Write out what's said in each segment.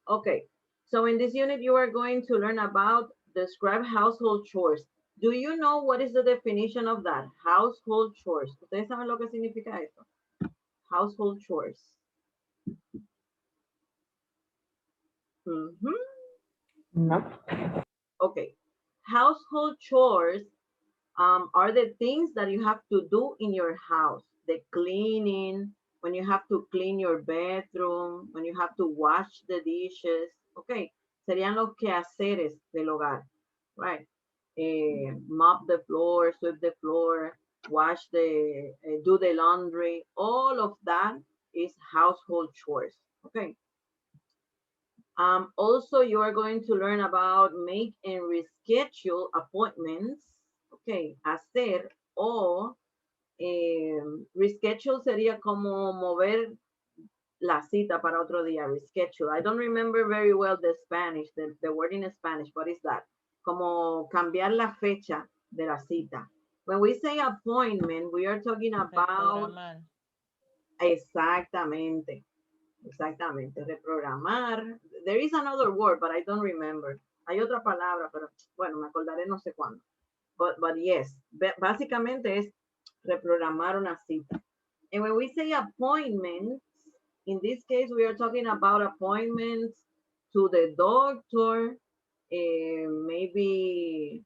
Okay, so in this unit, you are going to learn about describe household chores. Do you know what is the definition of that? Household chores. ¿Ustedes saben lo que significa eso? Household chores. Mhm. No. Okay, household chores are the things that you have to do in your house. The cleaning, when you have to clean your bedroom, when you have to wash the dishes. Okay, serían los quehaceres del hogar, right? Mop the floor, sweep the floor, wash the, do the laundry. All of that is household chores. Okay. Also, you are going to learn about make and reschedule appointments. Okay, hacer o reschedule sería como mover la cita para otro día, reschedule. I don't remember very well the Spanish, the word in Spanish. What is that? Como cambiar la fecha de la cita. When we say appointment, we are talking about... Reprogramar. Exactamente. Exactamente, reprogramar. There is another word, but I don't remember. Hay otra palabra, pero bueno, me acordaré no sé cuándo. But yes, básicamente es reprogramar una cita. And when we say appointments, in this case, we are talking about appointments to the doctor, maybe,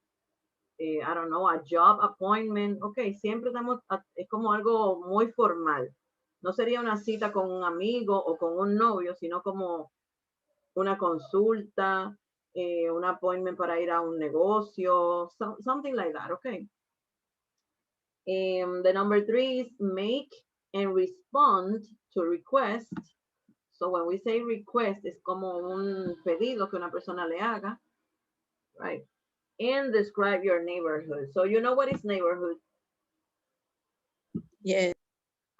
I don't know, a job appointment. Okay, siempre estamos, es como algo muy formal. No sería una cita con un amigo o con un novio, sino como una consulta, un appointment para ir a un negocio, something like that, okay? The number 3 is make and respond to request. So when we say request, es como un pedido que una persona le haga, right? And describe your neighborhood. So you know what is neighborhood? Yes.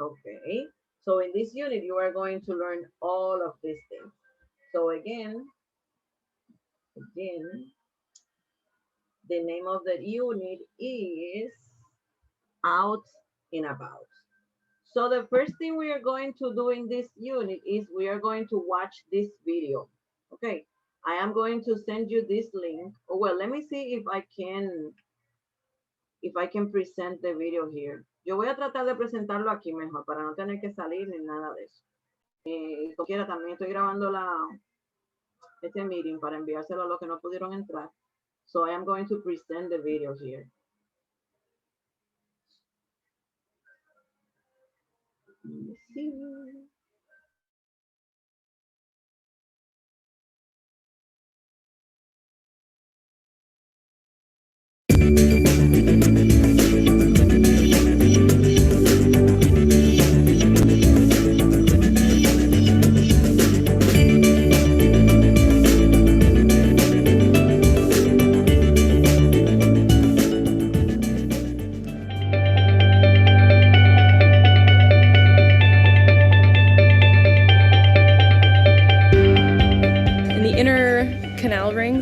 Okay, so in this unit, you are going to learn all of these things. So again, the name of the unit is Out and About. So the first thing we are going to do in this unit is we are going to watch this video. Okay, I am going to send you this link. Oh, well, let me see if I can present the video here. Yo voy a tratar de presentarlo aquí mejor para no tener que salir ni nada de eso. Como quiera, también estoy grabando este meeting para enviárselo a los que no pudieron entrar. So I am going to present the video here. Let me see.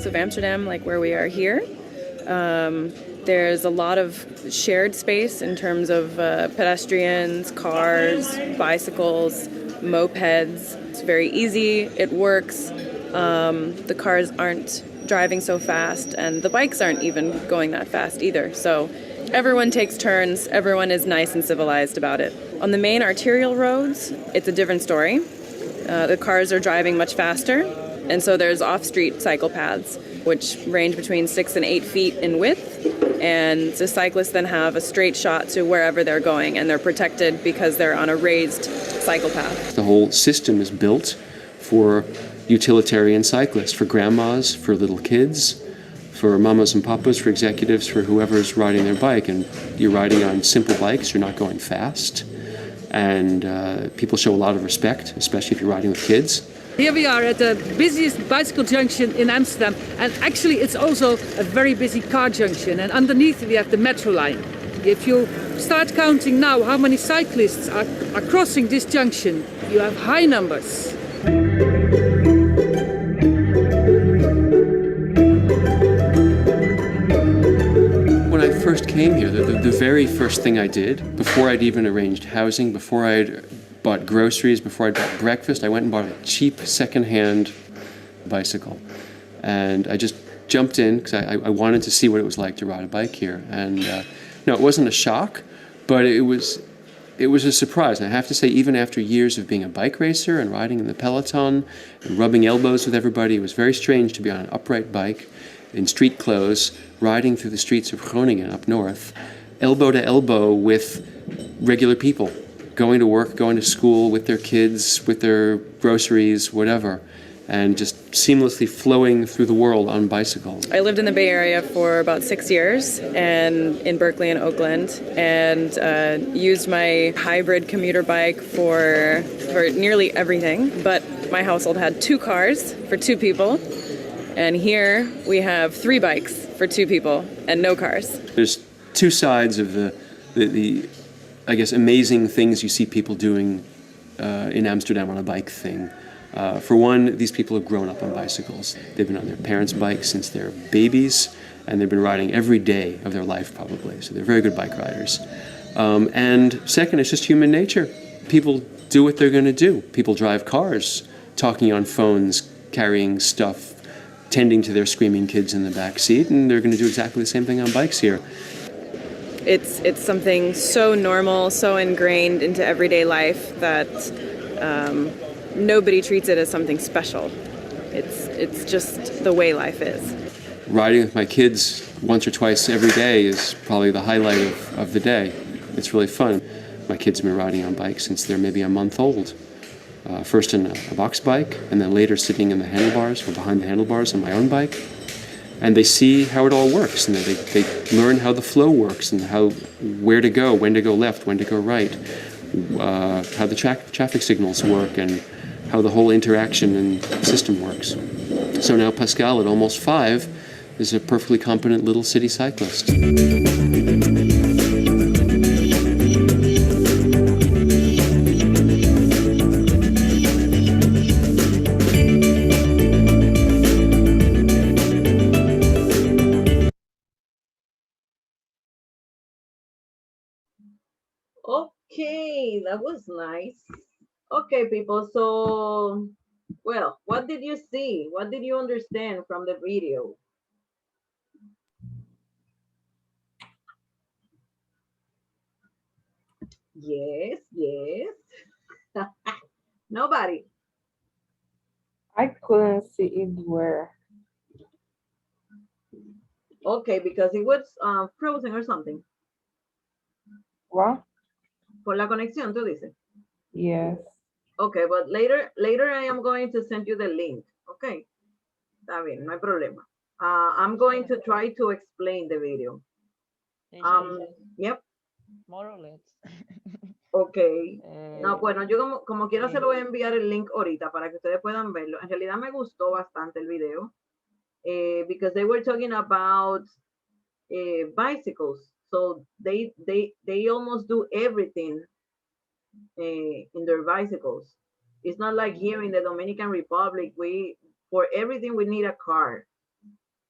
Of Amsterdam, like where we are here. There's a lot of shared space in terms of pedestrians, cars, bicycles, mopeds. It's very easy, it works. The cars aren't driving so fast and the bikes aren't even going that fast either. So everyone takes turns, everyone is nice and civilized about it. On the main arterial roads, it's a different story. The cars are driving much faster. And so there's off-street cycle paths, which range between 6 and 8 feet in width. And the cyclists then have a straight shot to wherever they're going, and they're protected because they're on a raised cycle path. The whole system is built for utilitarian cyclists, for grandmas, for little kids, for mamas and papas, for executives, for whoever's riding their bike. And you're riding on simple bikes, you're not going fast. And people show a lot of respect, especially if you're riding with kids. Here we are at the busiest bicycle junction in Amsterdam, and actually it's also a very busy car junction, and underneath we have the metro line. If you start counting now how many cyclists are crossing this junction, you have high numbers. When I first came here, the very first thing I did, before I'd even arranged housing, before I'd bought groceries, before I bought breakfast, I went and bought a cheap secondhand bicycle. And I just jumped in because I wanted to see what it was like to ride a bike here. And no, it wasn't a shock, but it was a surprise. And I have to say, even after years of being a bike racer and riding in the peloton and rubbing elbows with everybody, it was very strange to be on an upright bike in street clothes, riding through the streets of Groningen up north, elbow to elbow with regular people, going to work, going to school with their kids, with their groceries, whatever, and just seamlessly flowing through the world on bicycles. I lived in the Bay Area for about 6 years, and in Berkeley and Oakland, and used my hybrid commuter bike for nearly everything. But my household had 2 cars for 2 people, and here we have 3 bikes for 2 people and no cars. There's 2 sides of the I guess, amazing things you see people doing in Amsterdam on a bike thing. For one, these people have grown up on bicycles. They've been on their parents' bikes since they're babies, and they've been riding every day of their life probably. So they're very good bike riders. And second, it's just human nature. People do what they're going to do. People drive cars, talking on phones, carrying stuff, tending to their screaming kids in the back seat, and they're going to do exactly the same thing on bikes here. It's something so normal, so ingrained into everyday life that nobody treats it as something special. It's just the way life is. Riding with my kids once or twice every day is probably the highlight of the day. It's really fun. My kids have been riding on bikes since they're maybe a month old. First in a box bike, and then later sitting in the handlebars or behind the handlebars on my own bike. And they see how it all works, and they learn how the flow works, and where to go, when to go left, when to go right, how the traffic signals work, and how the whole interaction and system works. So now Pascal, at almost 5, is a perfectly competent little city cyclist. Okay, that was nice. Okay, people, so, well, what did you see? What did you understand from the video? Yes, yes. Nobody. I couldn't see it where. Okay, because it was frozen or something. What? Por la conexión, tú dices. Yes. Okay, but later I am going to send you the link. Okay. Está bien, no hay problema. I'm going to try to explain the video. Yep. More or less. Ok. No, bueno, yo como quiera se sí. lo voy a enviar el link ahorita para que ustedes puedan verlo. En realidad me gustó bastante el video. Because they were talking about bicycles. So they almost do everything in their bicycles. It's not like here in the Dominican Republic, for everything we need a car.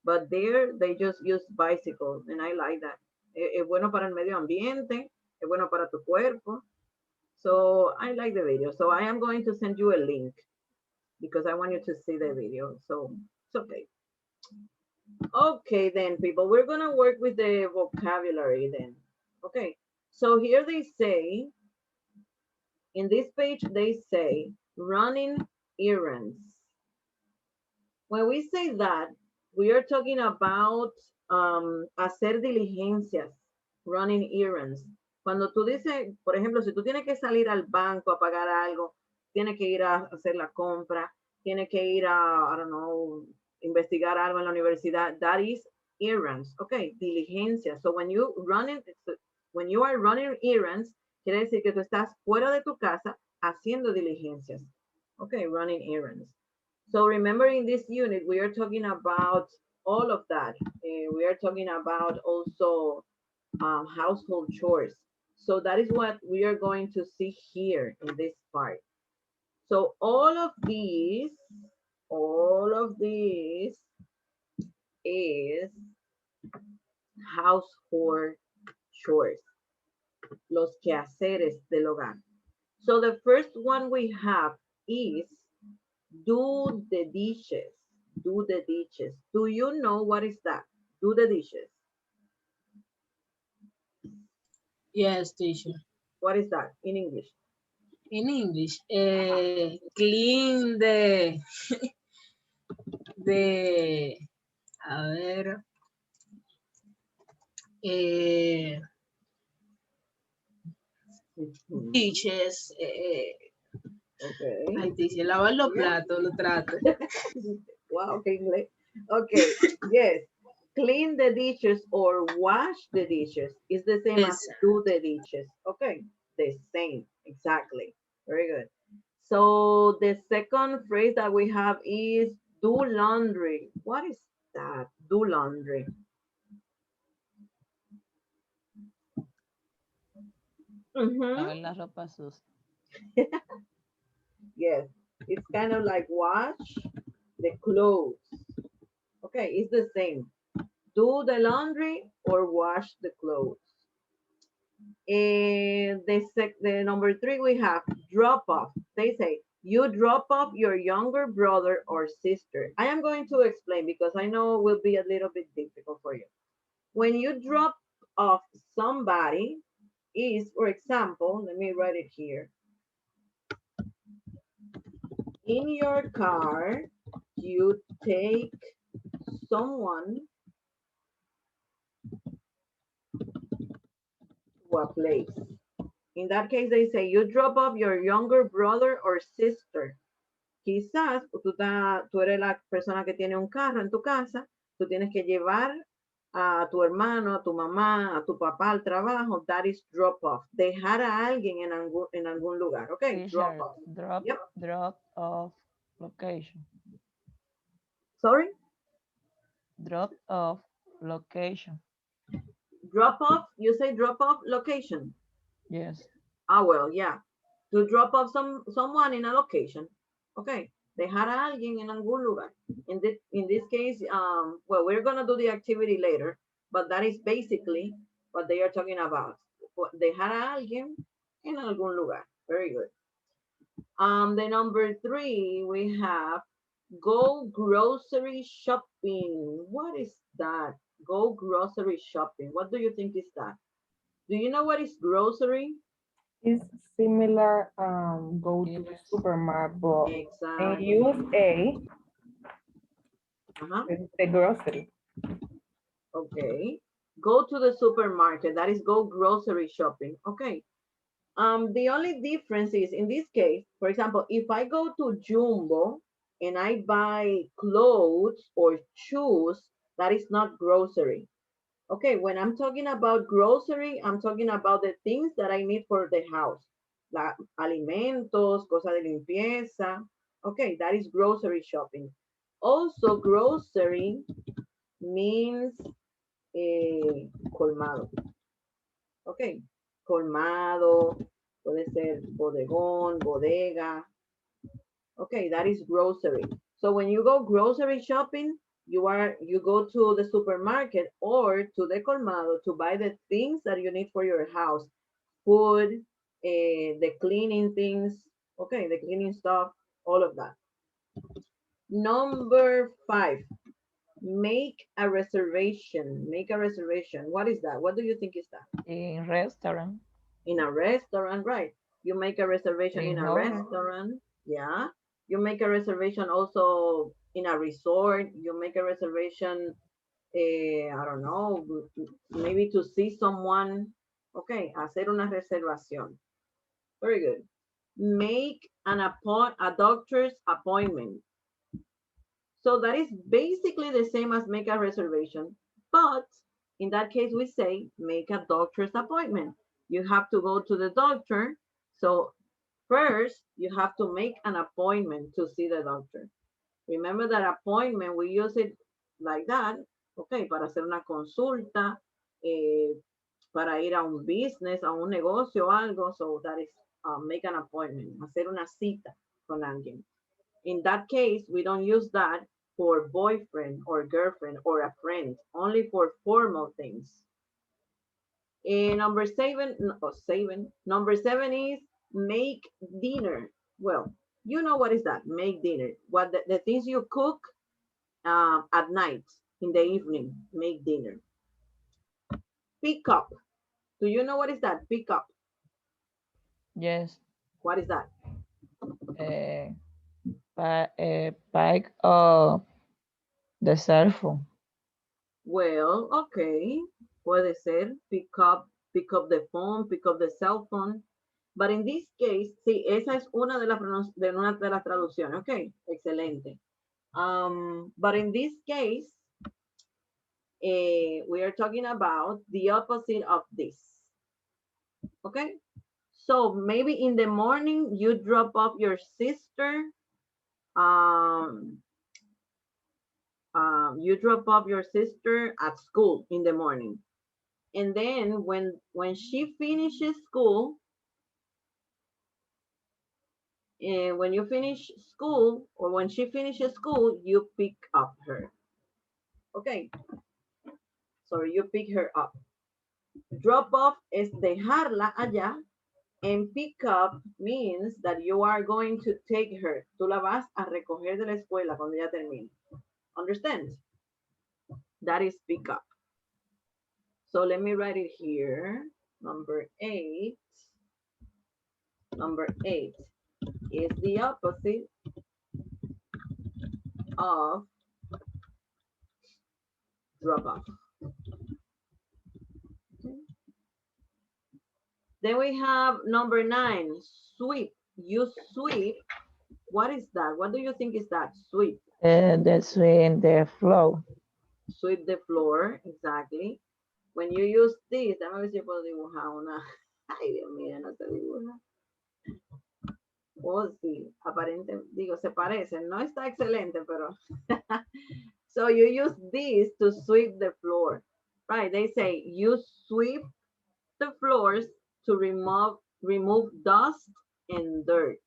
But there they just use bicycles, and I like that. Es bueno para el medio ambiente, es bueno para tu cuerpo. So I like the video. So I am going to send you a link because I want you to see the video. So it's okay. Okay, then, people, we're going to work with the vocabulary then. Okay, so here they say, in this page, they say running errands. When we say that, we are talking about hacer diligencias, running errands. Cuando tú dices, por ejemplo, si tú tienes que salir al banco a pagar algo, tienes que ir a hacer la compra, tienes que ir a, I don't know, investigar algo en la universidad, that is errands, okay, diligencias. So when you are running errands, quiere decir que tú estás fuera de tu casa haciendo diligencias. Okay, running errands. So remember, in this unit, we are talking about all of that. We are talking about also household chores. So that is what we are going to see here in this part. So all of these is household chores, los quehaceres del hogar. So the first one we have is do the dishes. Do the dishes. Do you know what is that? Do the dishes. Yes, teacher. What is that in English? In English, clean the, a ver, eh, Mhm. dishes, Okay. ay, teacher, lavar los Yeah. platos, lo trato. Wow, okay, English. Okay, yes. Clean the dishes or wash the dishes is the same as Esa. do the dishes. Okay, the same, exactly. Very good. So the second phrase that we have is do laundry. What is that? Do laundry. Mm-hmm. Lavar la ropa sucia. Yes, it's kind of like wash the clothes. Okay, it's the same. Do the laundry or wash the clothes. And the number three we have drop off. They say you drop off your younger brother or sister. I am going to explain because I know it will be a little bit difficult for you. When you drop off somebody is, for example, let me write it here. In your car, you take someone to a place. In that case, they say you drop off your younger brother or sister. Quizás tú eres la persona que tiene un carro en tu casa, tú tienes que llevar a tu hermano, a tu mamá, a tu papá al trabajo. That is drop off. Dejar a alguien en algún lugar. Okay, drop Teacher, off. drop, Yep. drop off location. Sorry? Drop off location. Drop off. You say drop off location. Yes. Ah, well, yeah. To drop off someone in a location. Okay. Dejar a alguien en algún lugar. In this case, well, we're gonna do the activity later, but that is basically what they are talking about. Dejar a alguien en algún lugar. Very good. The number three we have go grocery shopping. What is that? Go grocery shopping. What do you think is that? Do you know what is grocery? It's similar, go to the Yes. supermarket, but and Exactly. use A, Uh-huh. the grocery. Okay. Go to the supermarket. That is go grocery shopping. Okay. The only difference is in this case, for example, if I go to Jumbo and I buy clothes or shoes, that is not grocery. Okay, when I'm talking about grocery, I'm talking about the things that I need for the house, like alimentos, cosa de limpieza. Okay, that is grocery shopping. Also, grocery means colmado. Ok, colmado, puede ser bodegón, bodega. Okay, that is grocery. So when you go grocery shopping, you go to the supermarket or to the colmado to buy the things that you need for your house, food, the cleaning things, okay, the cleaning stuff, all of that. Number five, make a reservation. Make a reservation. What is that? What do you think is that? In restaurant, In a restaurant, right? You make a reservation in in a hotel. restaurant, yeah. You make a reservation also in a resort. You make a reservation, I don't know, maybe to see someone. Okay, hacer una reservación. Very good. Make a doctor's appointment. So that is basically the same as make a reservation, but in that case we say make a doctor's appointment. You have to go to the doctor. So first you have to make an appointment to see the doctor. Remember that appointment, we use it like that, okay, para hacer una consulta, eh, para ir a un business, a un negocio o algo. So that is make an appointment, hacer una cita con alguien. In that case, we don't use that for boyfriend or girlfriend or a friend, only for formal things. Number seven, number seven is make dinner. Well, you know what is that? Make dinner. What the things you cook at night, in the evening, make dinner. Pick up. Do you know what is that? Pick up. Yes. What is that? Uh, Pick up the cell phone. Well, okay. Puede ser pick up the phone, pick up the cell phone. But in this case, sí, esa es una de una de las traducciones. Ok, excelente. But in this case, we are talking about the opposite of this. Okay, so maybe in the morning you drop off your sister. Um, you drop off your sister at school in the morning, and then when she finishes school, when you finish school or when she finishes school, you pick up her. Okay, so you pick her up. Drop off es dejarla allá, and pick up means that you are going to take her. Tú la vas a recoger de la escuela cuando ya termine. Understand? That is pick up. So let me write it here. Number 8. Number 8 is the opposite of drop off. Okay. Then we have number 9, sweep. You sweep. What is that? What do you think is that? Sweep. The swing, the flow. Sweep the floor, exactly. When you use this, déjame ver si yo puedo dibujar una. Ay, Dios mío, no se dibuja. Oh, sí, aparente, digo, se parecen. No está excelente, pero. So you use this to sweep the floor, right? They say you sweep the floors to remove dust and dirt.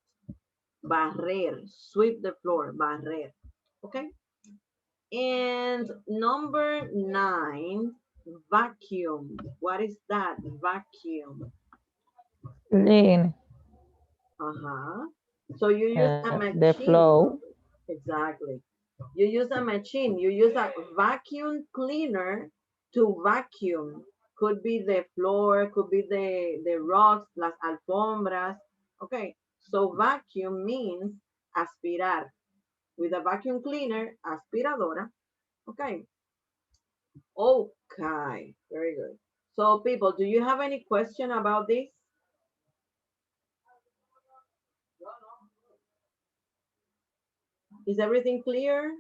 Barrer, sweep the floor, barrer. Okay. And number 9, vacuum. What is that? Vacuum. Clean. Uh-huh. So you use a The machine. flow. Exactly. You use a machine. You use a vacuum cleaner to vacuum. Could be the floor, could be the rocks, las alfombras. Okay. So vacuum means aspirar. With a vacuum cleaner, aspiradora. Okay. Okay. Very good. So people, do you have any question about this? Is everything clear?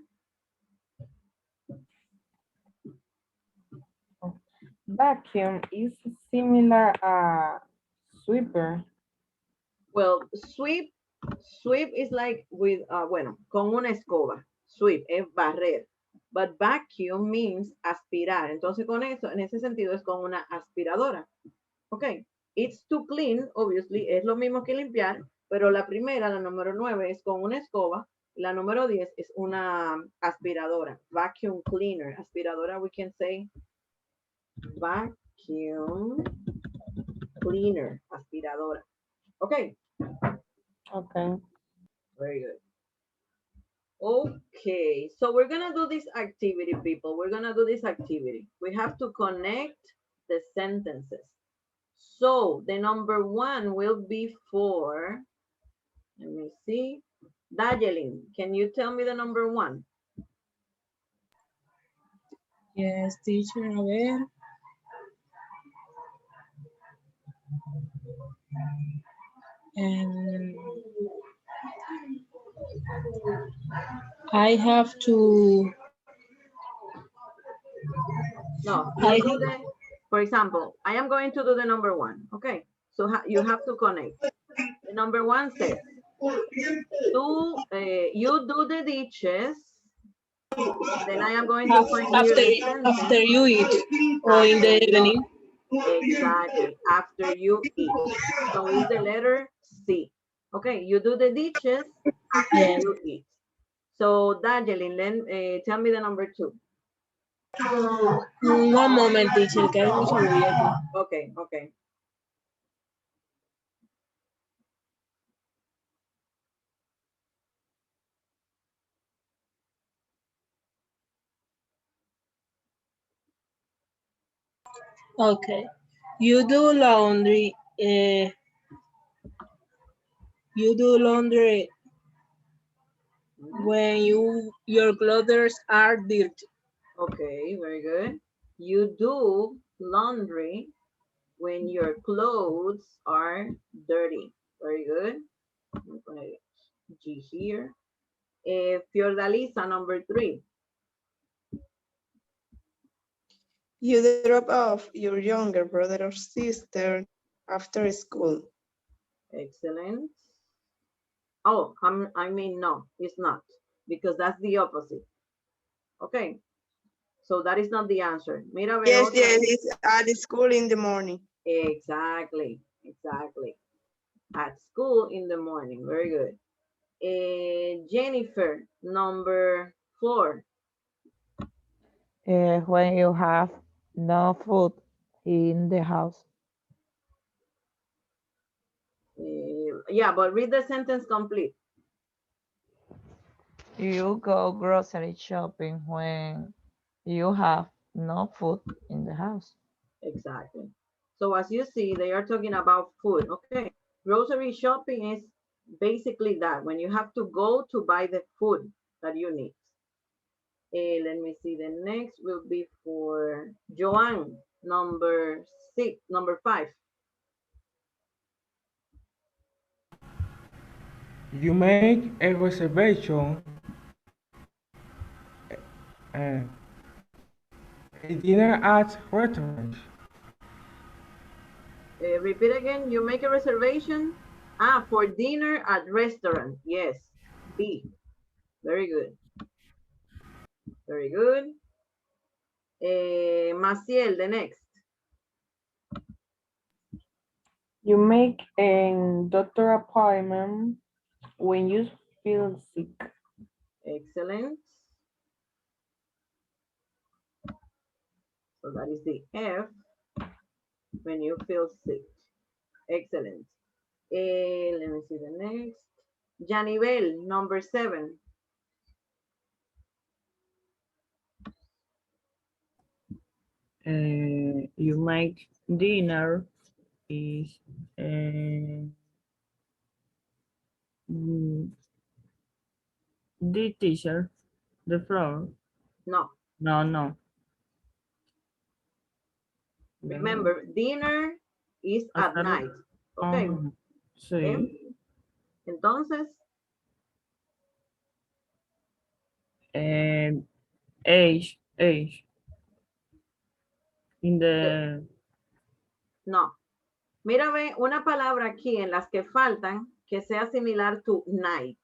Vacuum is similar sweeper. Well, sweep is like with, bueno, con una escoba. Sweep es barrer. But vacuum means aspirar. Entonces con eso, en ese sentido, es con una aspiradora. Ok. It's to clean, obviously, es lo mismo que limpiar, pero la primera, la número 9, es con una escoba. La número 10 es una aspiradora. Vacuum cleaner. Aspiradora, we can say vacuum cleaner. Aspiradora. Ok. Okay. Very good. Okay, so we're gonna do this activity, people. We're gonna do this activity. We have to connect the sentences. So the number 1 will be for, let me see, Dajelin, can you tell me the number 1? Yes, teacher, a ver. And I have to, No, I you do the, for example, I am going to do the number 1, okay? So you have to connect. The number 1 says, you do the dishes, then I am going to find here after, the sentence. after you eat or in the evening. Exactly, after you eat. So it's the letter C. Okay, you do the dishes after Yes. you eat. So, Dajelin, then tell me the number 2. One moment, teacher, que hay mucho ruido aquí. Okay, okay. Okay. You do laundry. You do laundry when your clothes are dirty. Okay, very good. You do laundry when your clothes are dirty. Very good. I'm gonna G here. Fiordalisa, number 3. You drop off your younger brother or sister after school. Excellent. Oh, I mean, no, it's not, because that's the opposite. Okay, so that is not the answer. Mira, ver Yes, otra. yes, it's at school in the morning. Exactly, exactly. At school in the morning. Very good. Jennifer, number 4. When you have no food in the house. Yeah, but read the sentence complete. You go grocery shopping when you have no food in the house. Exactly. So as you see, they are talking about food. Okay. Grocery shopping is basically that, when you have to go to buy the food that you need. Let me see. The next will be for Joanne, number 5. You make a reservation and a dinner at restaurant. Repeat again. You make a reservation. For dinner at restaurant. Yes. B. Very good. Very good. Maciel, the next. You make a doctor appointment when you feel sick. Excellent. So that is the F, when you feel sick. Excellent. Let me see the next. Janibel, number 7. You make dinner is uh, mm, the teacher, the floor. No. No, no. Remember, dinner is at Hasta night. Okay. sí. Entonces, Eh, age. In eh, the no. Mira, ve una palabra aquí en las que faltan que sea similar to night.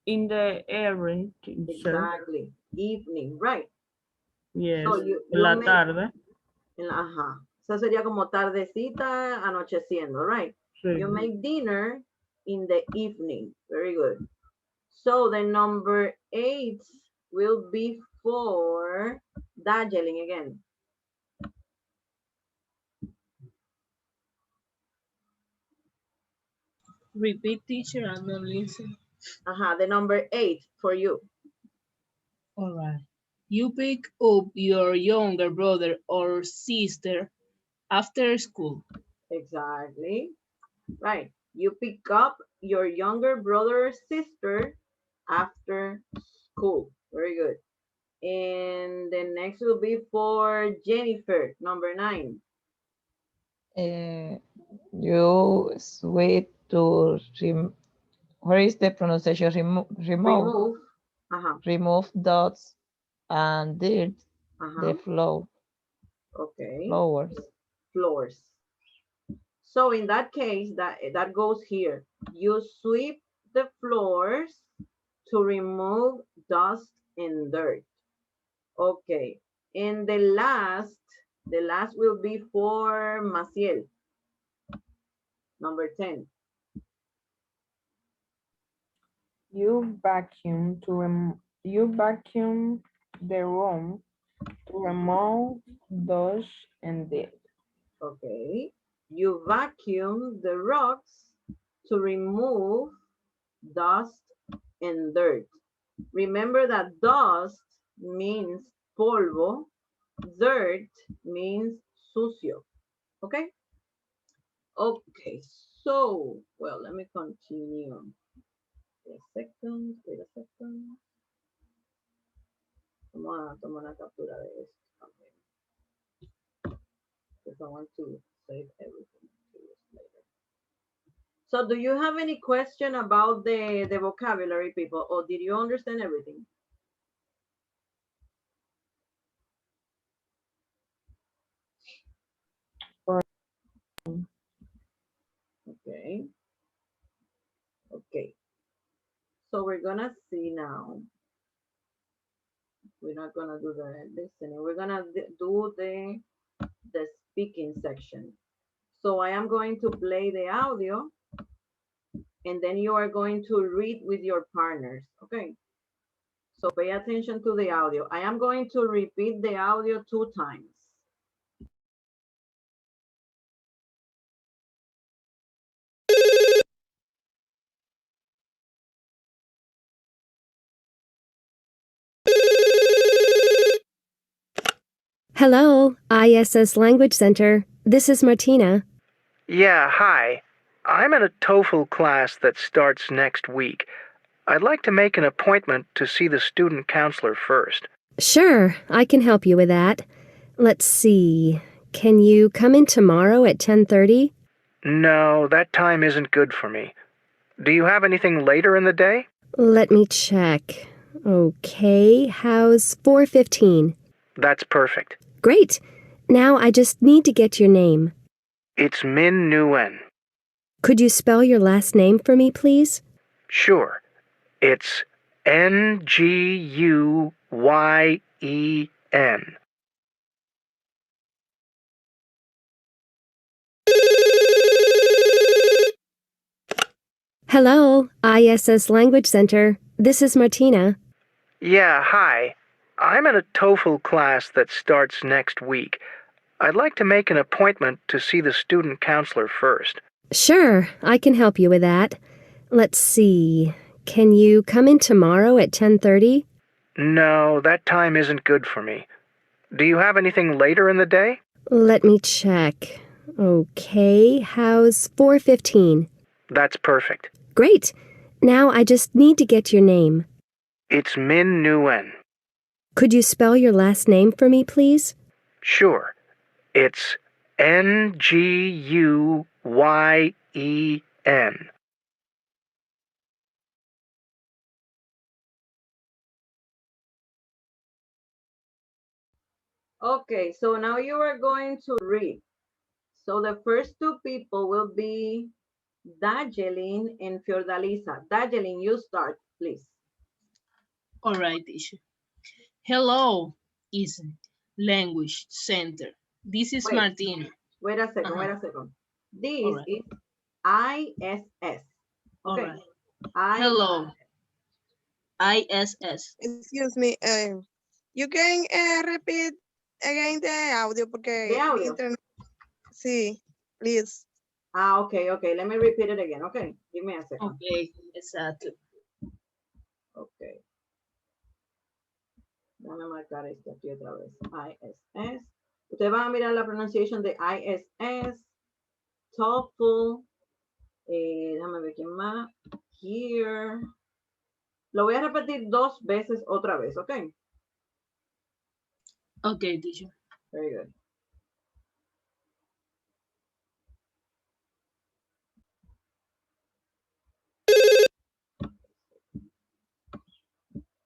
in the evening, teacher. Exactly. Evening, right. Yes. So En you la make, tarde. ajá. Eso sería como tardecita, anocheciendo, right? You Sí. make dinner in the evening. Very good. So the number 8 will be for Darjeeling again. Repeat, teacher, and don't listen. The number 8 for you. All right. You pick up your younger brother or sister after school. Exactly. Right. You pick up your younger brother or sister after school. Very good. And the next will be for Jennifer, number 9. Uh, you sweet to where is the pronunciation? Remove. Uh-huh. Remove dots and dirt the Uh-huh. flowers. Okay. Floors. So in that case, that goes here. You sweep the floors to remove dust and dirt. Okay. And the last will be for Maciel, number 10. You vacuum the room to remove dust and dirt. Okay. You vacuum the rocks to remove dust and dirt. Remember that dust means polvo, dirt means sucio. Okay? Okay, so, well, let me continue. Wait a second, wait a second. Toma una captura de esto también. Because I want to save everything to use later. So do you have any question about the vocabulary, people, or did you understand everything? Okay. Okay. So we're gonna see now. We're not gonna do the listening. We're gonna do the speaking section. So I am going to play the audio, and then you are going to read with your partners. Okay. So pay attention to the audio. I am going to repeat the audio 2 times. Hello, ISS Language Center. This is Martina. Yeah, hi. I'm in a TOEFL class that starts next week. I'd like to make an appointment to see the student counselor first. Sure, I can help you with that. Let's see. Can you come in tomorrow at 10:30? No, that time isn't good for me. Do you have anything later in the day? Let me check. Okay, how's 4:15? That's perfect. Great. Now I just need to get your name. It's Min Nguyen. Could you spell your last name for me, please? Sure. It's Nguyen. Hello, ISS Language Center. This is Martina. Yeah, hi. I'm in a TOEFL class that starts next week. I'd like to make an appointment to see the student counselor first. Sure, I can help you with that. Let's see. Can you come in tomorrow at 10:30? No, that time isn't good for me. Do you have anything later in the day? Let me check. Okay, how's 4:15? That's perfect. Great. Now I just need to get your name. It's Min Nguyen. Could you spell your last name for me, please? Sure. It's Nguyen. Okay, so now you are going to read. So the first 2 people will be Dajelin and Fiordalisa. Dajelin, you start, please. All right, teacher. Hello, is Language Center. This is Wait. Martina. Wait a second, wait a second. This All right. is ISS. All Okay. right. Hello, ISS. Excuse me, you can repeat again the audio porque The audio? internet. Sí, please. Okay, okay. Let me repeat it again. Okay, give me a second. Okay, exactly. Okay. Déjame marcar esto aquí otra vez. ISS. Ustedes van a mirar la pronunciación de ISS, TOEFL. Déjame ver quién más. Here. Lo voy a repetir 2 veces otra vez, ¿ok? Okay, teacher. Very good.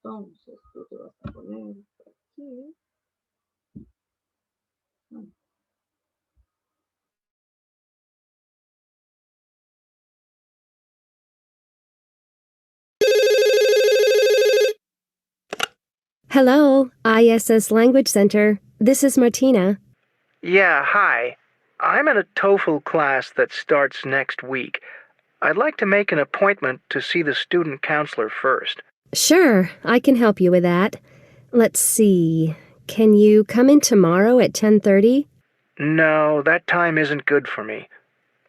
Entonces, tú te vas a poner por aquí. Hello, ISS Language Center. This is Martina. Yeah, hi. I'm in a TOEFL class that starts next week. I'd like to make an appointment to see the student counselor first. Sure, I can help you with that. Let's see. Can you come in tomorrow at 10:30? No, that time isn't good for me.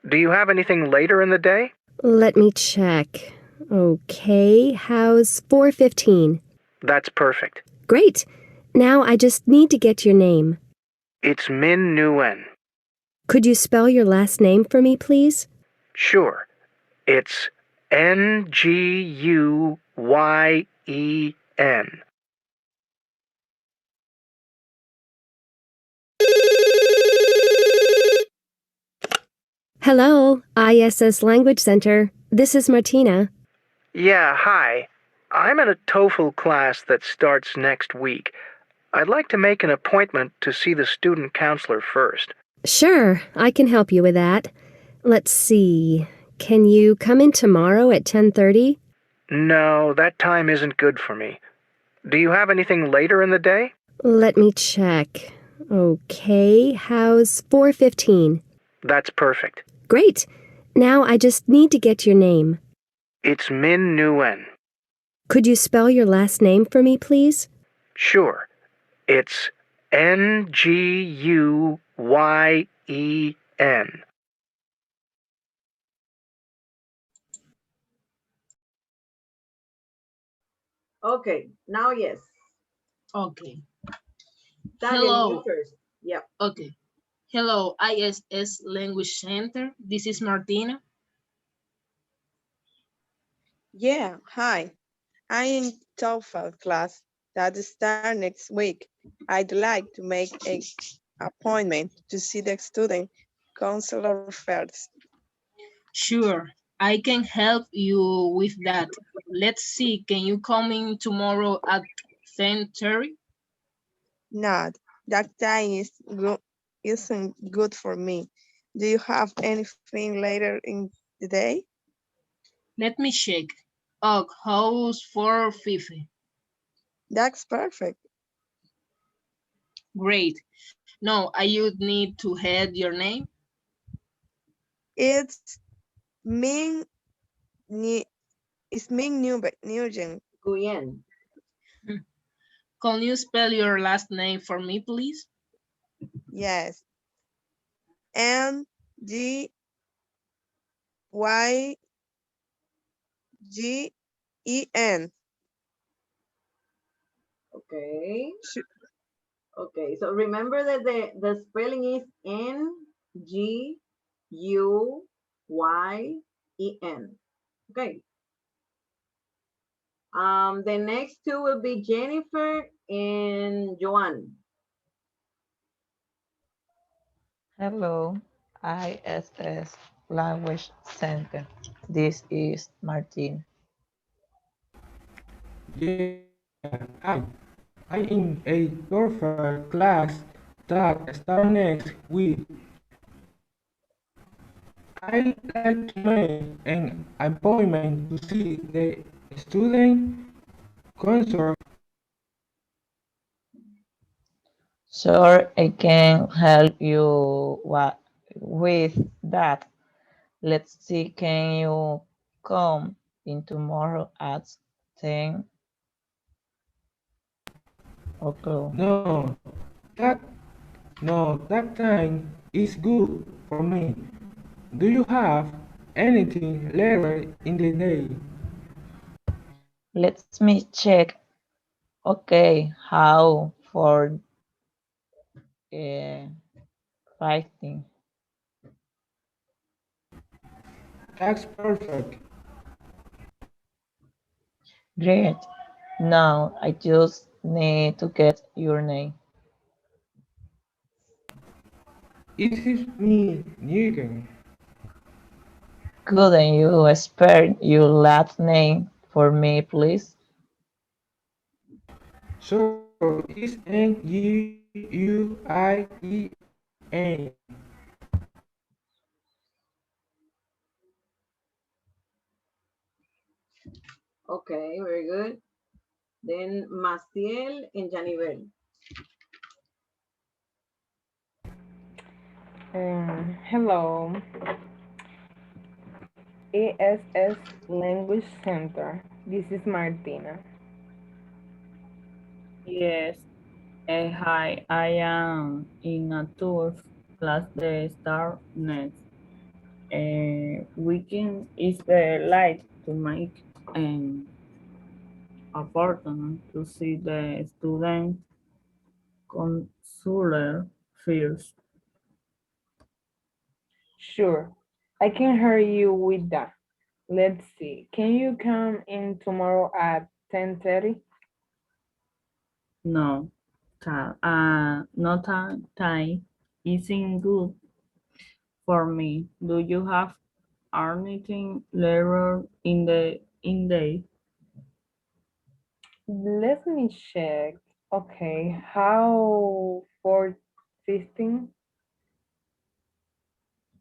Do you have anything later in the day? Let me check. Okay, how's 4:15? That's perfect. Great. Now I just need to get your name. It's Min Nguyen. Could you spell your last name for me, please? Sure. It's Nguyen. Hello, ISS Language Center. This is Martina. Yeah, hi. I'm in a TOEFL class that starts next week. I'd like to make an appointment to see the student counselor first. Sure, I can help you with that. Let's see. Can you come in tomorrow at 10:30? No, that time isn't good for me. Do you have anything later in the day? Let me check. Okay, how's 4:15? That's perfect. Great. Now I just need to get your name. It's Min Nguyen. Could you spell your last name for me, please? Sure. It's Nguyen. Okay, now yes. Okay. Daniel, you Hello. first. Yep. Okay. Hello, ISS Language Center. This is Martina. Yeah, hi. I'm in TOEFL class that starts next week. I'd like to make an appointment to see the student counselor first. Sure, I can help you with that. Let's see, can you come in tomorrow at 10:30? Not that time isn't good for me. Do you have anything later in the day? Let me check. Oh, how's 4:50? That's perfect. Great. No, I would need to add your name. It's Ming Ni it's Ming Nugent. Guyen. Can you spell your last name for me, please? Yes. Nguyen. Okay. Okay, so remember that the spelling is Nguyen. Okay. The next two will be Jennifer and Joanne. Hello, ISS Language Center. This is Martin. Yeah, I, I in a TOEFL class that starts next week. I like to make an appointment to see the student concert. Sure, I can help you with that. Let's see, can you come in tomorrow at 10 o'clock? That that time is good for me. Do you have anything later in the day? Let me check. Okay, how for writing? That's perfect. Great. Now I just need to get your name. It is me, Newton. Couldn't you spell your last name for me, please? So it's Nguyen. Okay, very good. Then Maciel and Janivel. Hello, ASS Language Center. This is Martina. Yes. Hi, I am in a tour class the start next weekend. Is the light to make and important to see the student counselor first. Sure. I can help you with that. Let's see. Can you come in tomorrow at 10:30? No, no time isn't good for me. Do you have anything later in the Let me check. Okay, how 4:15?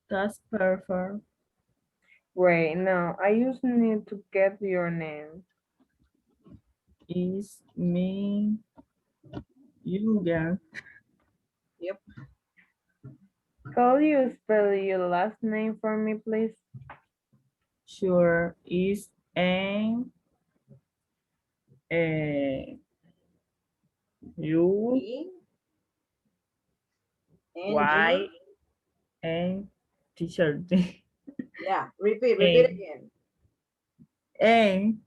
That's perfect. Wait, no, I just need to get your name. Is me you girl? Yep. Could you spell your last name for me, please? Sure is N U E N G. Y N t-shirt. Yeah. Repeat N again. N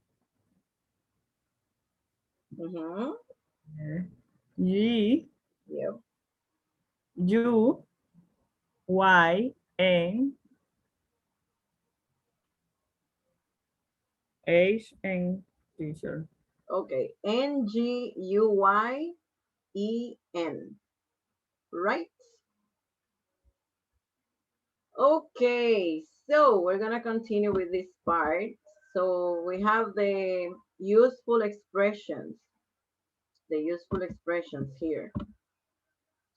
Mm-hmm. G Yep. U Y N H N t-shirt. Okay. Nguyen. Right? Okay. So we're gonna continue with this part. So we have the useful expressions. The useful expressions here.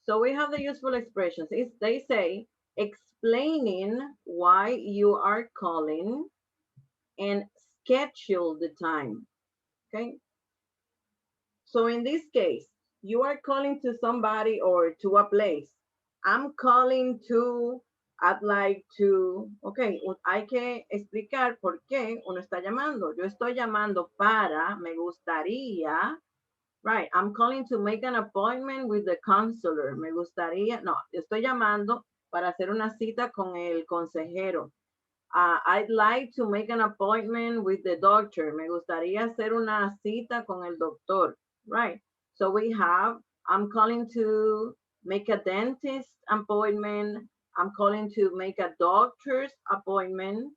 So we have the useful expressions. They say explaining why you are calling and schedule the time. Okay. So in this case, you are calling to somebody or to a place. I'm calling to, I'd like to, okay, hay que explicar por qué uno está llamando. Yo estoy llamando para, me gustaría. Right, I'm calling to make an appointment with the counselor. Me gustaría, no, estoy llamando para hacer una cita con el consejero. I'd like to make an appointment with the doctor. Me gustaría hacer una cita con el doctor. Right, so we have, I'm calling to make a dentist appointment. I'm calling to make a doctor's appointment.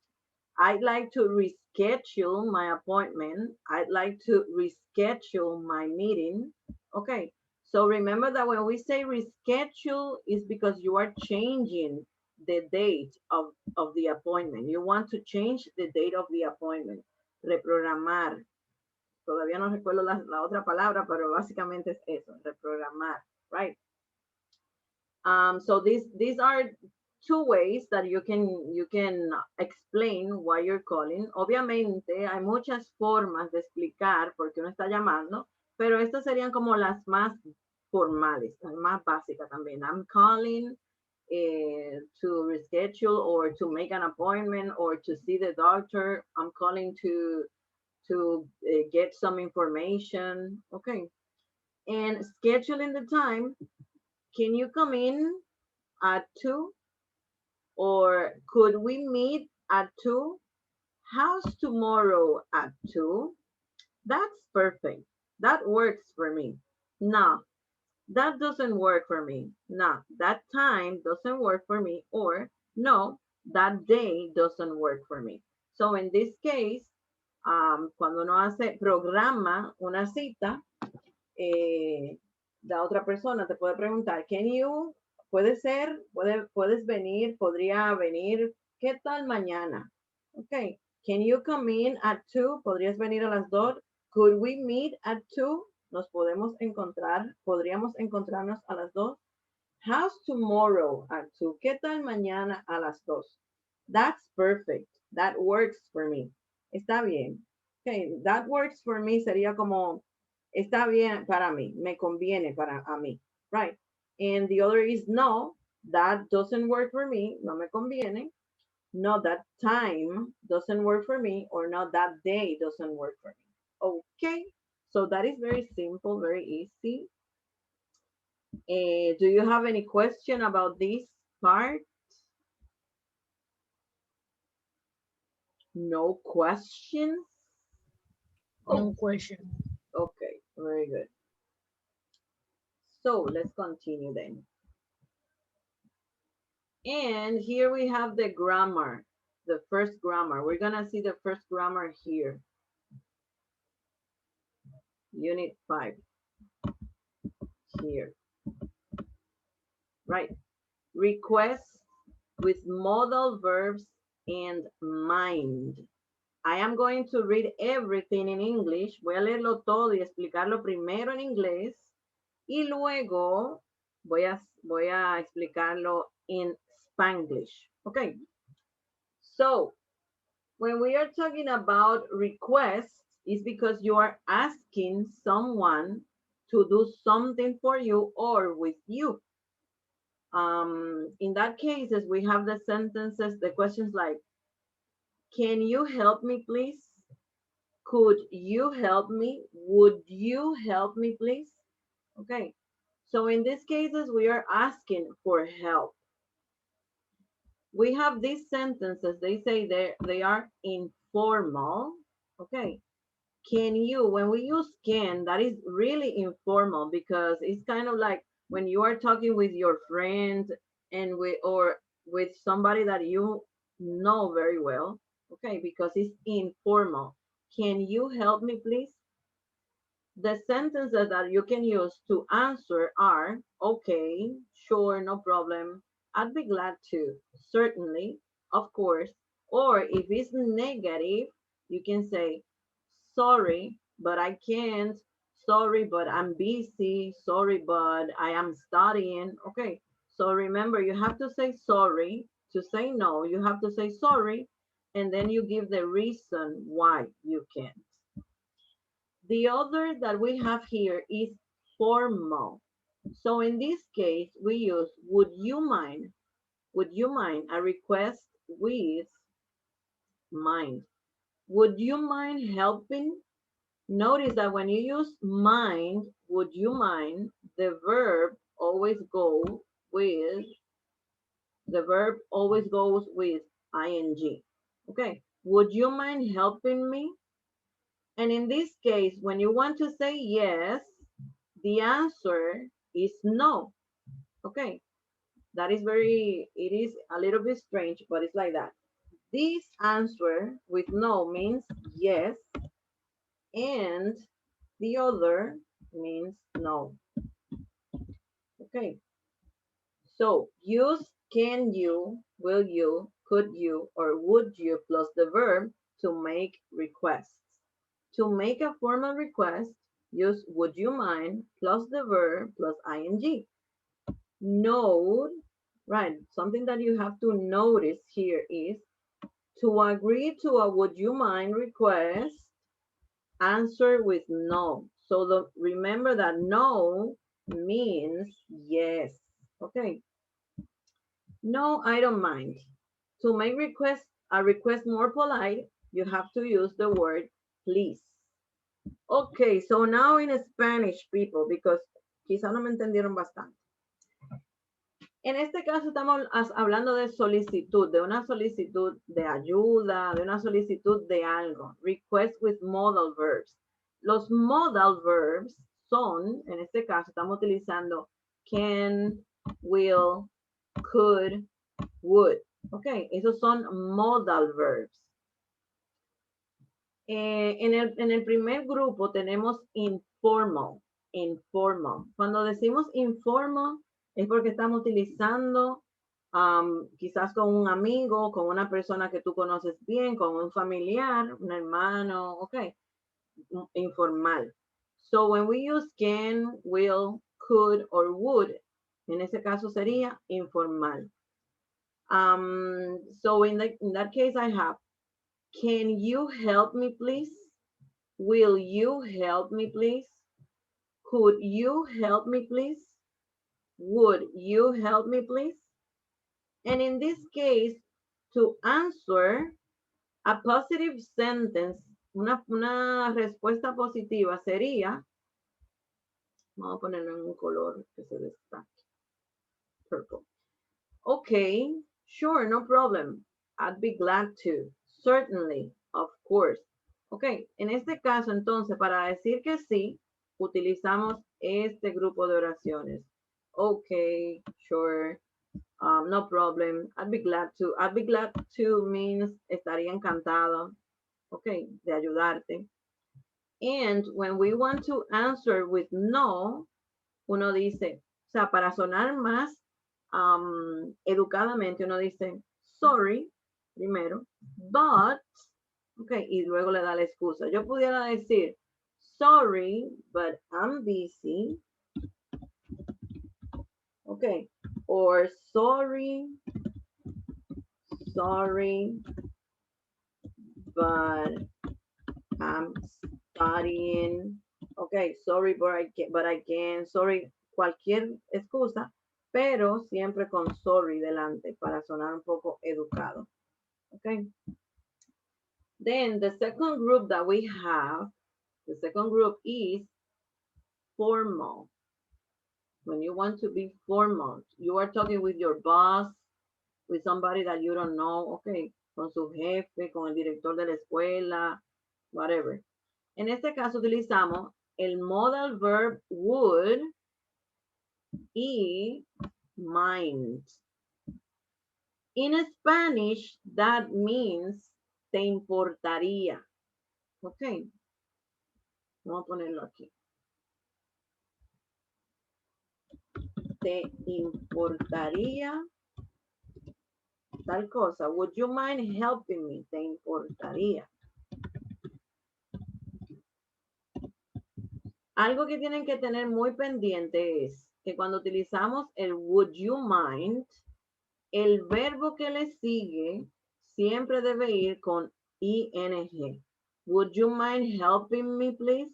I'd like to reschedule my appointment. I'd like to reschedule my meeting. Okay. So remember that when we say reschedule is because you are changing the date of the appointment. You want to change the date of the appointment. Reprogramar. Todavía no recuerdo la otra palabra, pero básicamente es eso, reprogramar, right? So these are two ways that you can explain why you're calling. Obviamente hay muchas formas de explicar por qué uno está llamando, pero estas serían como las más formales, las más básicas también. I'm calling to reschedule or to make an appointment or to see the doctor. I'm calling to get some information. Okay. And scheduling the time. Can you come in at 2? Or could we meet at 2? How's tomorrow at 2? That's perfect. That works for me. No, that doesn't work for me. No, that time doesn't work for me. Or no, that day doesn't work for me. So in this case, cuando uno hace programa una cita, la otra persona te puede preguntar, puede ser, puedes venir, podría venir, ¿qué tal mañana? Ok, can you come in at 2? ¿Podrías venir a las 2? Could we meet at 2? Nos podemos encontrar, podríamos encontrarnos a las 2. How's tomorrow at 2? ¿Qué tal mañana a las 2? That's perfect. That works for me. Está bien. Okay, that works for me sería como, está bien para mí, me conviene para a mí, right? And the other is no, that doesn't work for me, no me conviene. No, that time doesn't work for me, or no, that day doesn't work for me. Okay, so that is very simple, very easy. Do you have any question about this part? No questions? No question. Okay, very good. So let's continue then. And here we have the grammar, the first grammar. We're gonna see the first grammar here. Unit 5 here. Right. Requests with modal verbs and mind. I am going to read everything in English. Voy a leerlo todo y explicarlo primero en inglés y luego voy a explicarlo en Spanglish. Okay. So, when we are talking about requests, it's because you are asking someone to do something for you or with you. In that cases, we have the sentences, the questions like, can you help me, please? Could you help me? Would you help me, please? Okay. So in these cases, we are asking for help. We have these sentences, they say they are informal. Okay. Can you, when we use can, that is really informal because it's kind of like when you are talking with your friend and with somebody that you know very well. Okay, because it's informal. Can you help me, please? The sentences that you can use to answer are, okay, sure, no problem. I'd be glad to, certainly, of course. Or if it's negative, you can say, sorry, but I can't. Sorry, but I'm busy. Sorry, but I am studying. Okay, so remember, you have to say sorry. To say no, you have to say sorry, and then you give the reason why you can't. The other that we have here is formal. So in this case, we use would you mind? Would you mind? A request with mind. Would you mind helping? Notice that when you use mind, would you mind, the verb always go with the verb always goes with ing. Okay. Would you mind helping me? And in this case, when you want to say yes, the answer is no. Okay, that is it is a little bit strange, but it's like that. This answer with no means yes, and the other means no. Okay, so use can you, will you, could you, or would you plus the verb to make requests. To make a formal request, use would you mind plus the verb plus ing. Note, right, something that you have to notice here is to agree to a would you mind request, answer with no. So remember that no means yes. Okay. No, I don't mind. To make a request more polite, you have to use the word please. Okay, so now in Spanish, people, because quizá no me entendieron bastante. En este caso estamos hablando de solicitud, de una solicitud de ayuda, de una solicitud de algo. Request with modal verbs. Los modal verbs son, en este caso estamos utilizando can, will, could, would. Ok, esos son modal verbs. En el primer grupo tenemos informal. Informal. Cuando decimos informal es porque estamos utilizando quizás con un amigo, con una persona que tú conoces bien, con un familiar, un hermano, ok, informal. So when we use can, will, could, or would, en ese caso sería informal. So in that case I have, can you help me please? Will you help me please? Could you help me please? Would you help me please? And in this case, to answer a positive sentence, una respuesta positiva sería, vamos a ponerlo en un color que se destaque, purple. Okay, sure, no problem. I'd be glad to. Certainly, of course. Ok, en este caso entonces para decir que sí, utilizamos este grupo de oraciones. Ok, sure, no problem, I'd be glad to. I'd be glad to means estaría encantado, ok, de ayudarte. And when we want to answer with no, uno dice, o sea, para sonar más educadamente, uno dice, sorry, primero, but, ok, y luego le da la excusa. Yo pudiera decir, sorry, but I'm busy, ok, or sorry, but I'm studying, ok, sorry, but I can't, sorry, cualquier excusa, pero siempre con sorry delante para sonar un poco educado. Okay. Then the second group that we have, the second group is formal. When you want to be formal, you are talking with your boss, with somebody that you don't know, okay, con su jefe, con el director de la escuela, whatever. En este caso utilizamos el modal verb would y mind. In Spanish, that means te importaría. Ok. Vamos a ponerlo aquí. Te importaría tal cosa. Would you mind helping me? Te importaría. Algo que tienen que tener muy pendiente es que cuando utilizamos el would you mind, el verbo que le sigue siempre debe ir con ing. Would you mind helping me, please?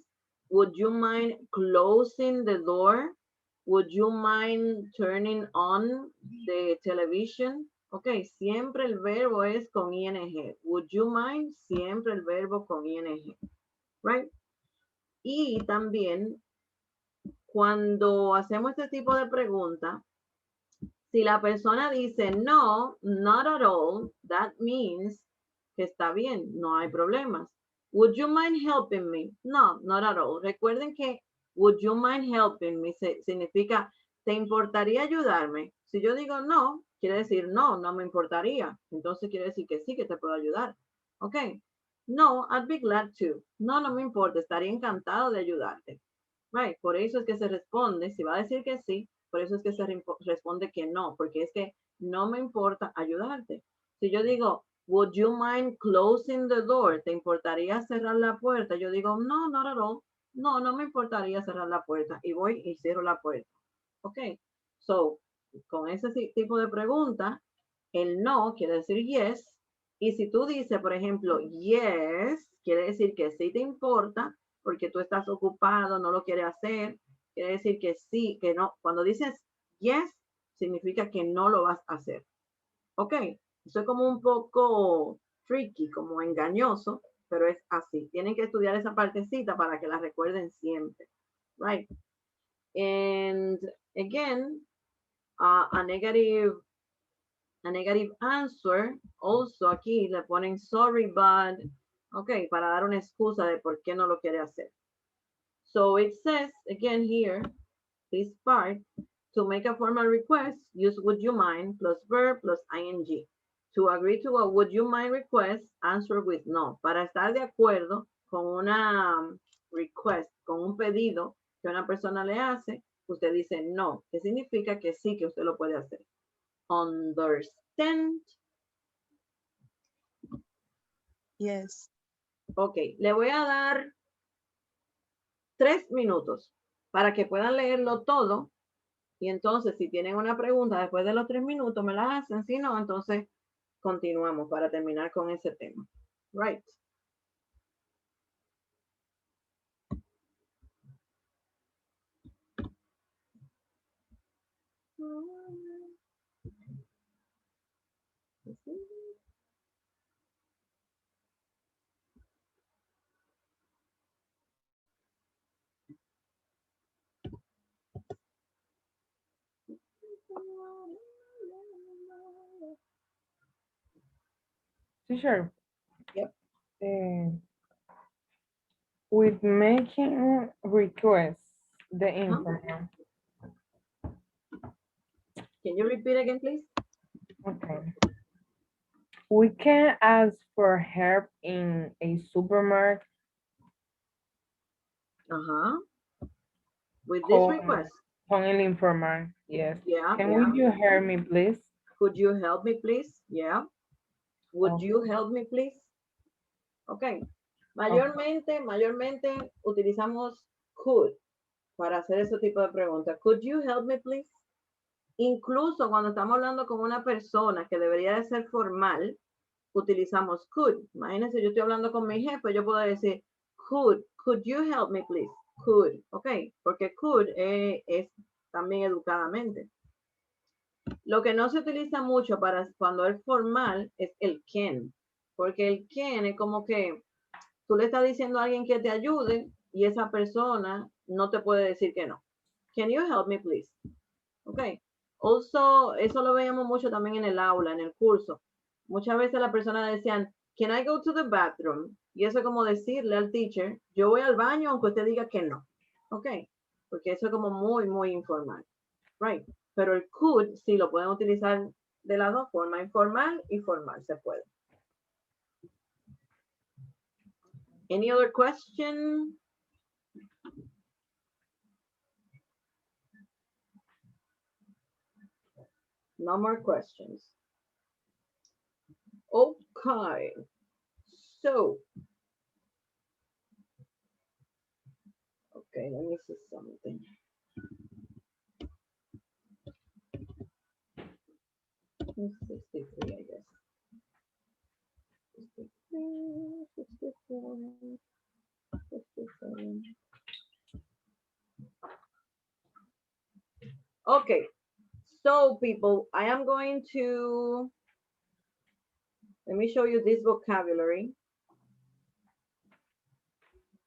Would you mind closing the door? Would you mind turning on the television? Ok, siempre el verbo es con ing. Would you mind? Siempre el verbo con ing. Right? Y también cuando hacemos este tipo de pregunta, si la persona dice no, not at all, that means que está bien, no hay problemas. Would you mind helping me? No, not at all. Recuerden que would you mind helping me significa ¿te importaría ayudarme? Si yo digo no, quiere decir no, no me importaría. Entonces quiere decir que sí, que te puedo ayudar. Ok. No, I'd be glad to. No, no me importa, estaría encantado de ayudarte. Right, por eso es que se responde, si va a decir que sí, por eso es que se responde que no, porque es que no me importa ayudarte. Si yo digo, would you mind closing the door? ¿Te importaría cerrar la puerta? Yo digo, no, not at all. No, no me importaría cerrar la puerta. Y voy y cierro la puerta. Ok, so, con ese tipo de pregunta, el no quiere decir yes. Y si tú dices, por ejemplo, yes, quiere decir que sí te importa, porque tú estás ocupado, no lo quieres hacer, quiere decir que sí, que no. Cuando dices yes, significa que no lo vas a hacer. Ok, eso es como un poco tricky, como engañoso, pero es así. Tienen que estudiar esa partecita para que la recuerden siempre. Right. And again, a negative answer, also aquí le ponen sorry, but, ok, para dar una excusa de por qué no lo quiere hacer. So it says, again here, this part, to make a formal request, use would you mind plus verb plus ing. To agree to a would you mind request, answer with no. Para estar de acuerdo con una request, con un pedido que una persona le hace, usted dice no, que significa que sí, que usted lo puede hacer. Understand? Yes. Ok, le voy a dar 3 minutos para que puedan leerlo todo. Y entonces, si tienen una pregunta después de los 3 minutos, me la hacen. Si no, entonces continuamos para terminar con ese tema. Right. Teacher, Yep. With making requests, the informal. Can you repeat again, please? Okay. We can ask for help in a supermarket. With this request. Con el informal, yes. Yeah, Can yeah. you hear me, please? Could you help me, please? Yeah. Would you help me, please? Ok. Mayormente utilizamos could para hacer ese tipo de preguntas. Could you help me, please? Incluso cuando estamos hablando con una persona que debería de ser formal, utilizamos could. Imagínense, yo estoy hablando con mi jefe, yo puedo decir, could you help me, please? Could, ok, porque could es también educadamente. Lo que no se utiliza mucho para cuando es formal es el can, porque el can es como que tú le estás diciendo a alguien que te ayude y esa persona no te puede decir que no. Can you help me, please? Ok. Also, eso lo veíamos mucho también en el aula, en el curso. Muchas veces las personas decían, can I go to the bathroom? Y eso es como decirle al teacher, yo voy al baño aunque usted diga que no. Ok. Porque eso es como muy, muy informal. Right. Pero el could sí lo pueden utilizar de las dos formas, informal y formal, se puede. Any other question? No more questions. Okay. So, okay, let me see something. It's 63, I guess. 63, 64, 67. Okay, so people, I am going to, let me show you this vocabulary.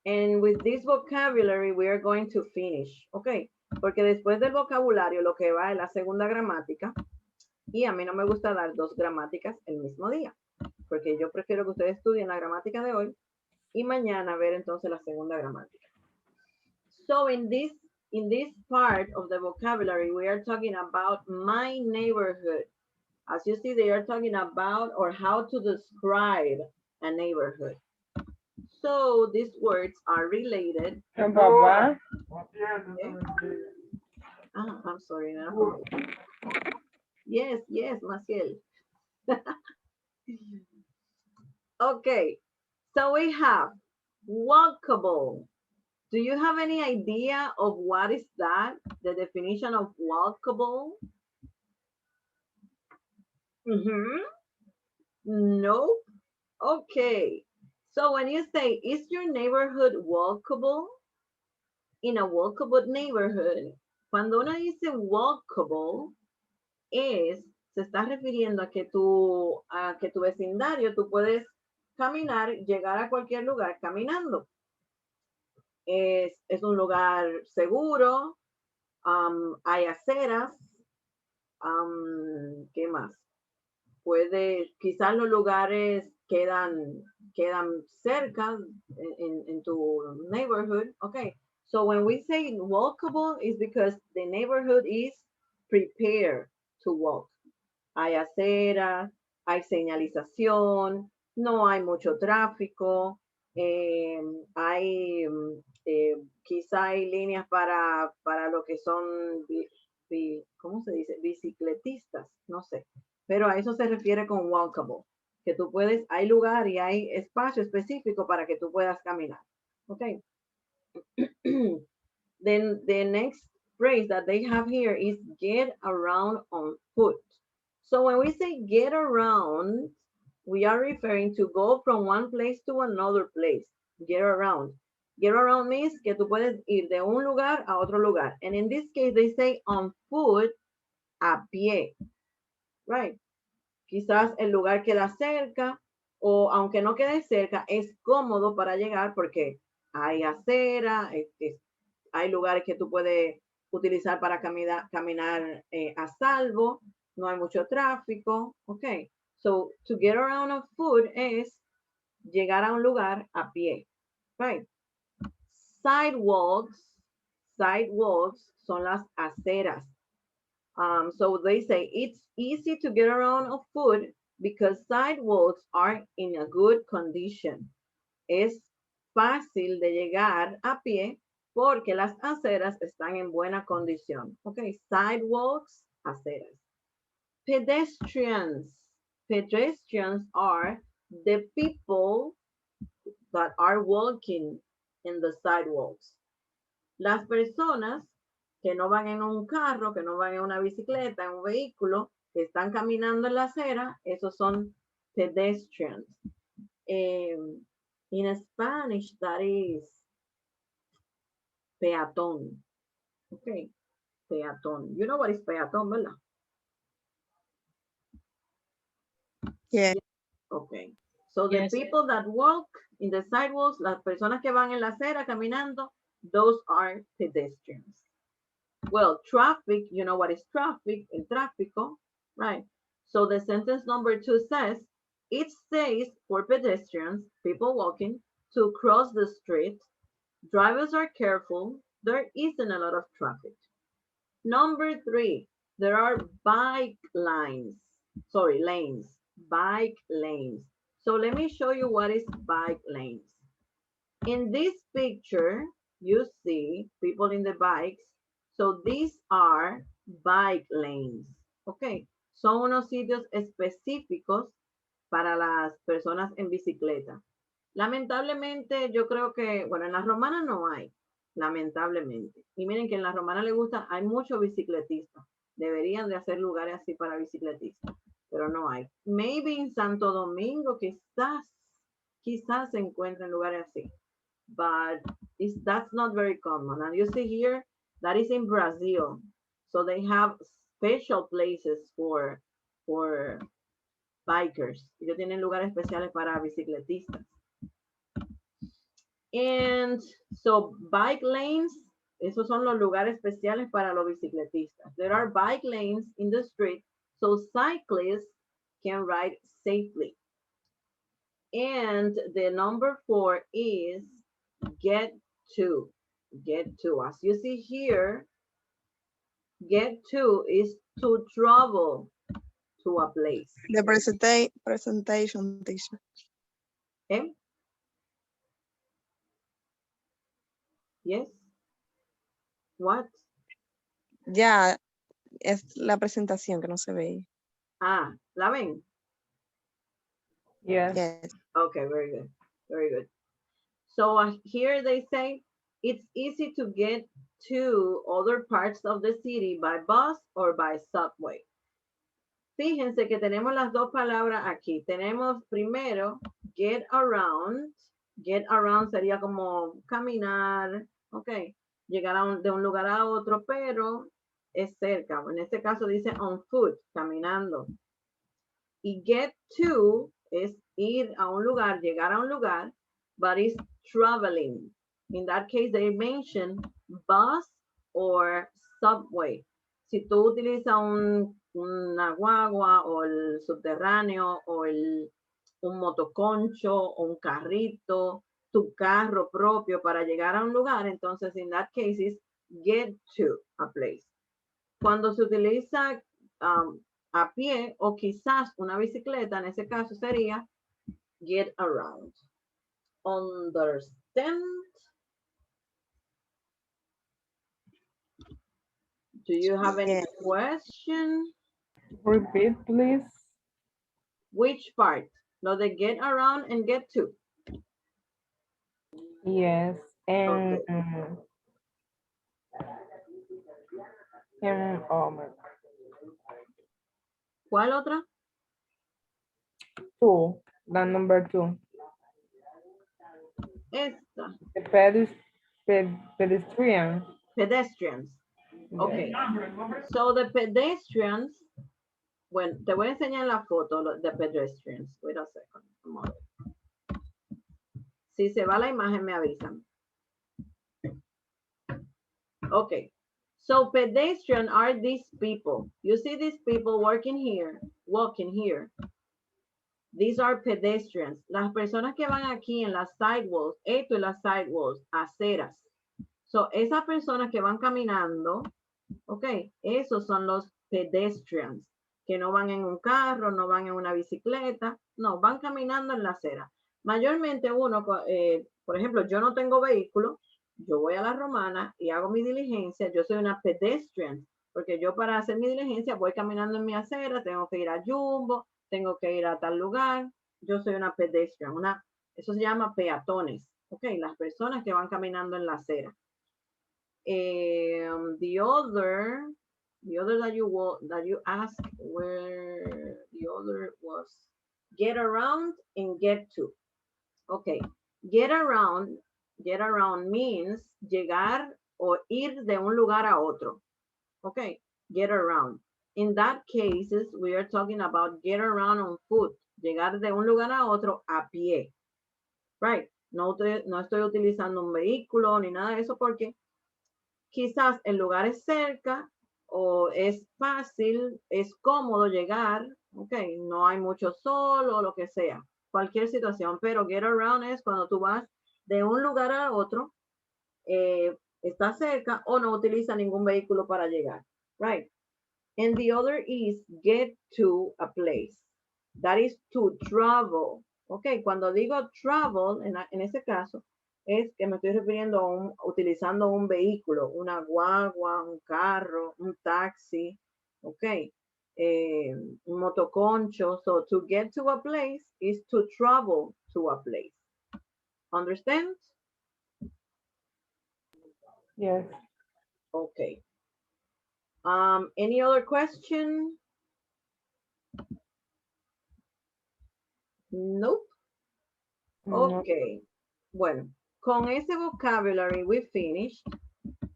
And with this vocabulary, we are going to finish, okay? Porque después del vocabulario, lo que va es la segunda gramática. Y a mí no me gusta dar dos gramáticas el mismo día. Porque yo prefiero que ustedes estudien la gramática de hoy y mañana ver entonces la segunda gramática. So in this part of the vocabulary, we are talking about my neighborhood. As you see, they are talking about or how to describe a neighborhood. So these words are related. Papá. I'm sorry. No. Yes, Maciel. Okay, so we have walkable. Do you have any idea of what is that? The definition of walkable? Nope. Okay. So when you say, is your neighborhood walkable? In a walkable neighborhood, cuando uno dice walkable, se está refiriendo a que tu vecindario, tú puedes caminar, llegar a cualquier lugar caminando. Es un lugar seguro, hay aceras, ¿qué más? Quizás los lugares quedan cerca en tu neighborhood. Okay, so when we say walkable, it's because the neighborhood is prepared to walk. Hay aceras, hay señalización, no hay mucho tráfico, quizá hay líneas para lo que son, ¿cómo se dice? Bicicletistas, no sé. Pero a eso se refiere con walkable, que tú puedes, hay lugar y hay espacio específico para que tú puedas caminar. Okay. Then the next phrase that they have here is get around on foot. So when we say get around, we are referring to go from one place to another place. Get around. Get around means que tú puedes ir de un lugar a otro lugar. And in this case, they say on foot, a pie. Right. Quizás el lugar queda cerca o aunque no quede cerca, es cómodo para llegar porque hay acera, hay lugares que tú puedes utilizar para caminar a salvo, no hay mucho tráfico, ok. So, to get around on foot es llegar a un lugar a pie, right? Sidewalks, sidewalks son las aceras. So they say it's easy to get around on foot because sidewalks are in a good condition. Es fácil de llegar a pie porque las aceras están en buena condición. Okay, sidewalks, aceras. Pedestrians. Pedestrians are the people that are walking in the sidewalks. Las personas que no van en un carro, que no van en una bicicleta, en un vehículo, que están caminando en la acera, esos son pedestrians. In Spanish, that is peatón. Okay, peatón. You know what is peatón, ¿verdad? Yeah. Okay. So the Yes. people that walk in the sidewalks, las personas que van en la acera caminando, those are pedestrians. Well, traffic, you know what is traffic, el tráfico, right? So the sentence number 2 says, it's safe for pedestrians, people walking, to cross the street. Drivers are careful. There isn't a lot of traffic. Number 3, there are bike lanes. Bike lanes. So let me show you what is bike lanes. In this picture, you see people in the bikes. So these are bike lanes. Okay. Son unos sitios específicos para las personas en bicicleta. Lamentablemente, yo creo que, bueno, en las romanas no hay, lamentablemente. Y miren que en las romanas les gusta, hay muchos bicicletistas. Deberían de hacer lugares así para bicicletistas, pero no hay. Maybe en Santo Domingo quizás se encuentren lugares así. But that's not very common. And you see here, that is in Brazil. So they have special places for bikers. Ellos tienen lugares especiales para bicicletistas. And so bike lanes, esos son los lugares especiales para los bicicletistas. There are bike lanes in the street, so cyclists can ride safely. And the number 4 is get to. Get to. As you see here, get to is to travel to a place. The presentation, teacher. Okay? Yes. What? Ya, es la presentación que no se ve. Ah, ¿la ven? Yes. Yes. Okay, very good. Very good. So here they say it's easy to get to other parts of the city by bus or by subway. Fíjense que tenemos las dos palabras aquí. Tenemos primero get around. Get around sería como caminar, ok. Llegar de un lugar a otro, pero es cerca. En este caso dice on foot, caminando. Y get to es ir a un lugar, llegar a un lugar, but it's traveling. In that case, they mention bus or subway. Si tú utilizas una guagua o el subterráneo o un motoconcho o un carrito, tu carro propio para llegar a un lugar, entonces in that case is get to a place. Cuando se utiliza a pie o quizás una bicicleta, en ese caso sería get around. Understand? Do you have any question? Repeat, please. Which part? Lo de get around and get to. Yes. And, Okay. oh my God. ¿Cuál otra? 2, the number 2. Esta. The pedestrian. Pedestrians. Okay. So the pedestrians, bueno, te voy a enseñar la foto de pedestrians. Wait a second. Vamos a ver. Si se va la imagen, me avisan. Okay. So pedestrian are these people. You see these people working here, walking here. These are pedestrians. Las personas que van aquí en las sidewalks, esto es las sidewalks, aceras. So, esas personas que van caminando, ok, esos son los pedestrians, que no van en un carro, no van en una bicicleta, no, van caminando en la acera. Mayormente uno, por ejemplo, yo no tengo vehículo, yo voy a la Romana y hago mi diligencia, yo soy una pedestrian, porque yo para hacer mi diligencia voy caminando en mi acera, tengo que ir a Jumbo, tengo que ir a tal lugar, yo soy una pedestrian, eso se llama peatones, ok, las personas que van caminando en la acera. The other that you asked, where the other was get around and get to. Okay, get around means llegar o ir de un lugar a otro. Okay, get around. In that cases, we are talking about get around on foot, llegar de un lugar a otro a pie. Right, no estoy utilizando un vehículo ni nada de eso porque quizás el lugar es cerca o es fácil, es cómodo llegar, ok, no hay mucho sol o lo que sea, cualquier situación, pero get around es cuando tú vas de un lugar a otro, está cerca o no utiliza ningún vehículo para llegar, right? And the other is get to a place. That is to travel. Ok, cuando digo travel, en ese caso, es que me estoy refiriendo a utilizando un vehículo, una guagua, un carro, un taxi, ok, un motoconcho. So to get to a place is to travel to a place. Understand? Yes. Okay. Any other question? Nope. No. Ok. Bueno, con ese vocabulary we finished.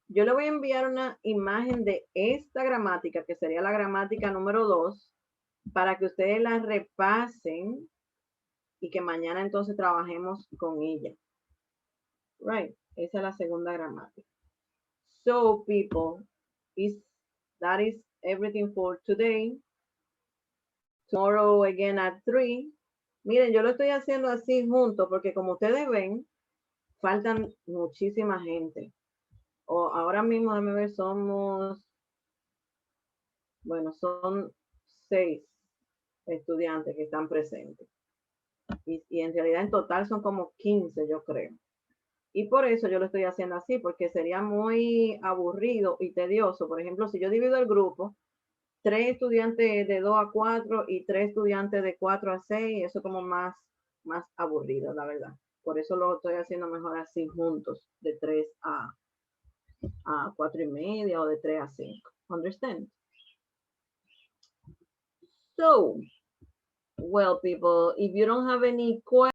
Yo le voy a enviar una imagen de esta gramática, que sería la gramática número 2, para que ustedes la repasen y que mañana entonces trabajemos con ella. Right. Esa es la segunda gramática. So, people, that is everything for today. Tomorrow again at 3. Miren, yo lo estoy haciendo así junto porque como ustedes ven, faltan muchísima gente. O ahora mismo, déjame ver, somos, bueno, son 6 estudiantes que están presentes. Y en realidad en total son como 15, yo creo. Y por eso yo lo estoy haciendo así, porque sería muy aburrido y tedioso. Por ejemplo, si yo divido el grupo, 3 estudiantes de 2 a 4 y 3 estudiantes de 4 a 6, eso como más aburrido, la verdad. Por eso lo estoy haciendo mejor así juntos, de 3 a 4 y media o de 3 a 5. Understand? So, well, people, if you don't have any questions,